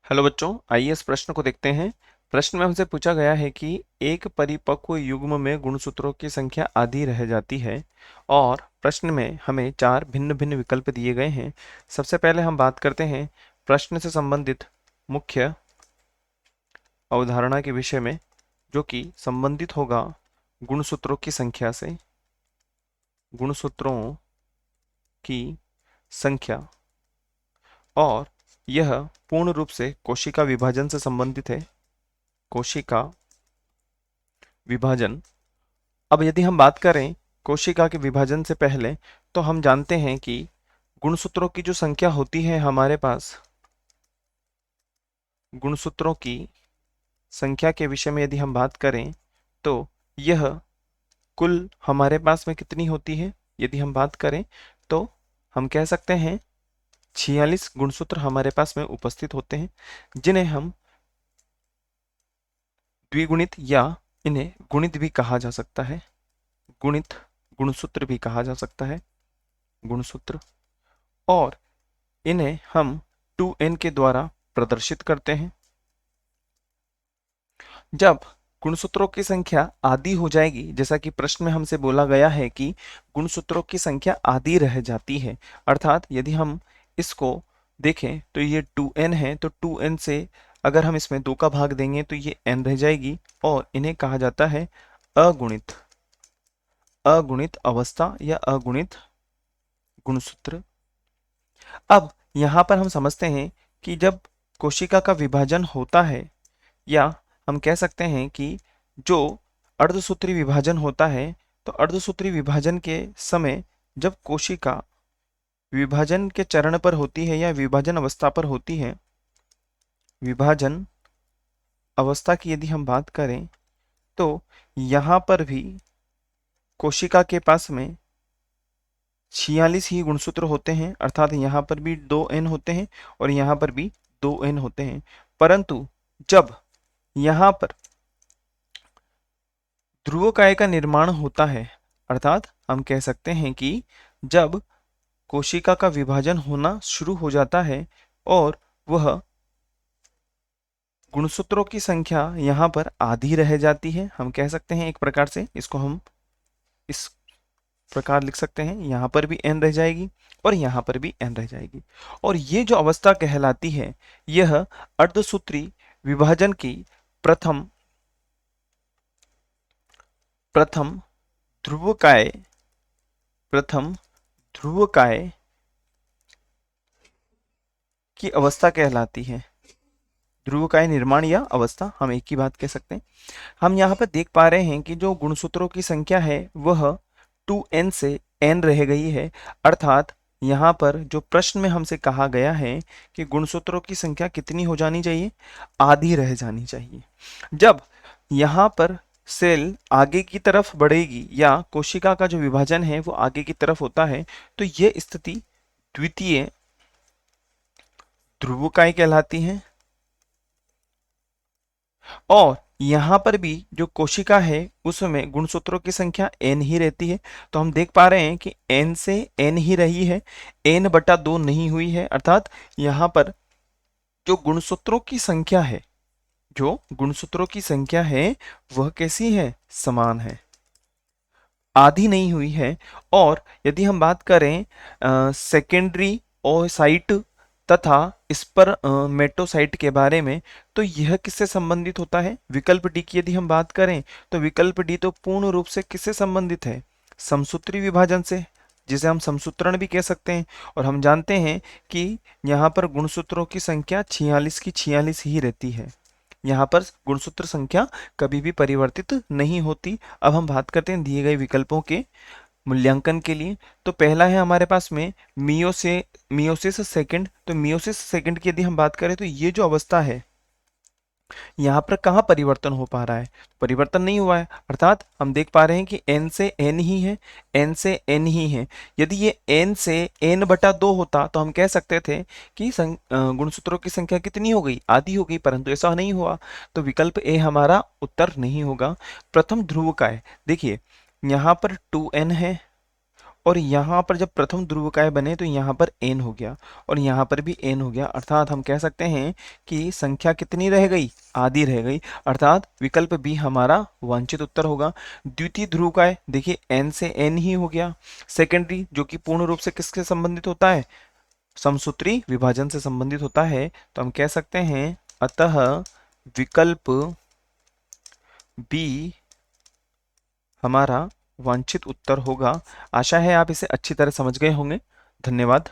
Hello बच्चों, आइए इस प्रश्न को देखते हैं। प्रश्न में हमसे पूछा गया है कि एक परिपक्व युग्म में गुणसूत्रों की संख्या आधी रह जाती है और प्रश्न में हमें चार भिन्न भिन्न विकल्प दिए गए हैं। सबसे पहले हम बात करते हैं प्रश्न से संबंधित मुख्य अवधारणा के विषय में, जो कि संबंधित होगा गुणसूत्रों की संख्या से। गुणसूत्रों की संख्या, और यह पूर्ण रूप से कोशिका विभाजन से संबंधित है। कोशिका विभाजन। अब यदि हम बात करें कोशिका के विभाजन से पहले, तो हम जानते हैं कि गुणसूत्रों की जो संख्या होती है हमारे पास, गुणसूत्रों की संख्या के विषय में यदि हम बात करें तो यह कुल हमारे पास में कितनी होती है। यदि हम बात करें तो हम कह सकते हैं 46 गुणसूत्र हमारे पास में उपस्थित होते हैं, जिन्हें हम द्विगुणित या इन्हें गुणित भी कहा जा सकता है। गुणित गुणसूत्र भी कहा जा सकता है, गुणसूत्र। और इन्हें हम 2n के द्वारा प्रदर्शित करते हैं। जब गुणसूत्रों की संख्या आधी हो जाएगी, जैसा कि प्रश्न में हमसे बोला गया है कि गुणसूत्रों की संख्या आधी रह जाती है, अर्थात यदि हम इसको देखें तो ये 2n है, तो 2n से अगर हम इसमें 2 का भाग देंगे तो ये n रह जाएगी, और इन्हें कहा जाता है अगुणित अगुणित अवस्था या अगुणित गुणसूत्र। अब यहाँ पर हम समझते हैं कि जब कोशिका का विभाजन होता है, या हम कह सकते हैं कि जो अर्धसूत्री विभाजन होता है, तो अर्धसूत्री विभाजन के समय जब कोशिका विभाजन के चरण पर होती है या विभाजन अवस्था पर होती है, विभाजन अवस्था की यदि हम बात करें तो यहाँ पर भी कोशिका के पास में 46 ही गुणसूत्र होते हैं, अर्थात यहाँ पर भी 2n होते हैं और यहाँ पर भी 2n होते हैं। परंतु जब यहाँ पर ध्रुवकाय का निर्माण होता है, अर्थात हम कह सकते हैं कि जब कोशिका का विभाजन होना शुरू हो जाता है और वह गुणसूत्रों की संख्या यहाँ पर आधी रह जाती है, हम कह सकते हैं एक प्रकार से इसको हम इस प्रकार लिख सकते हैं, यहाँ पर भी n रह जाएगी और यहाँ पर भी n रह जाएगी। और ये जो अवस्था कहलाती है, यह अर्धसूत्री विभाजन की प्रथम ध्रुवकाय प्रथम ध्रुवकाय की अवस्था कहलाती है। ध्रुवकाय निर्माण या अवस्था, हम एक ही बात कह सकते हैं। हम यहाँ पर देख पा रहे हैं कि जो गुणसूत्रों की संख्या है वह 2n से n रह गई है, अर्थात यहाँ पर जो प्रश्न में हमसे कहा गया है कि गुणसूत्रों की संख्या कितनी हो जानी चाहिए, आधी रह जानी चाहिए। जब यहाँ पर सेल आगे की तरफ बढ़ेगी या कोशिका का जो विभाजन है वो आगे की तरफ होता है, तो ये स्थिति द्वितीय ध्रुवकाय कहलाती है। और यहाँ पर भी जो कोशिका है उसमें गुणसूत्रों की संख्या n ही रहती है, तो हम देख पा रहे हैं कि n से n ही रही है, n/2 नहीं हुई है, अर्थात यहाँ पर जो गुणसूत्रों की संख्या है, जो गुणसूत्रों की संख्या है वह कैसी है, समान है, आधी नहीं हुई है। और यदि हम बात करें सेकेंडरी ओसाइट तथा स्पर्मेटोसाइट के बारे में, तो यह किससे संबंधित होता है, विकल्प डी की यदि हम बात करें तो विकल्प डी तो पूर्ण रूप से किससे संबंधित है, समसूत्री विभाजन से, जिसे हम समसूत्रण भी कह सकते हैं। और हम जानते हैं कि यहाँ पर गुणसूत्रों की संख्या 46 की 46 ही रहती है, यहाँ पर गुणसूत्र संख्या कभी भी परिवर्तित नहीं होती। अब हम बात करते हैं दिए गए विकल्पों के मूल्यांकन के लिए। तो पहला है हमारे पास में मियोसिस सेकंड। तो मियोसिस सेकंड की यदि हम बात करें तो ये जो अवस्था है, यहाँ पर कहाँ परिवर्तन हो पा रहा है, परिवर्तन नहीं हुआ है, अर्थात हम देख पा रहे हैं कि n से n ही है, n से n ही है। यदि ये n से n/2 होता तो हम कह सकते थे कि गुणसूत्रों की संख्या कितनी हो गई, आधी हो गई, परंतु ऐसा नहीं हुआ, तो विकल्प ए हमारा उत्तर नहीं होगा। प्रथम ध्रुवकाय, देखिए यहाँ पर 2n है और यहाँ पर जब प्रथम ध्रुवकाय बने तो यहाँ पर n हो गया और यहाँ पर भी n हो गया, अर्थात हम कह सकते हैं कि संख्या कितनी रह गई, आधी रह गई, अर्थात विकल्प बी हमारा वांछित उत्तर होगा। द्वितीय ध्रुवकाय देखिए n से n ही हो गया। सेकेंडरी जो कि पूर्ण रूप से किससे संबंधित होता है, समसूत्री विभाजन से संबंधित होता है, तो हम कह सकते हैं अतः विकल्प बी हमारा वांछित उत्तर होगा। आशा है आप इसे अच्छी तरह समझ गए होंगे। धन्यवाद।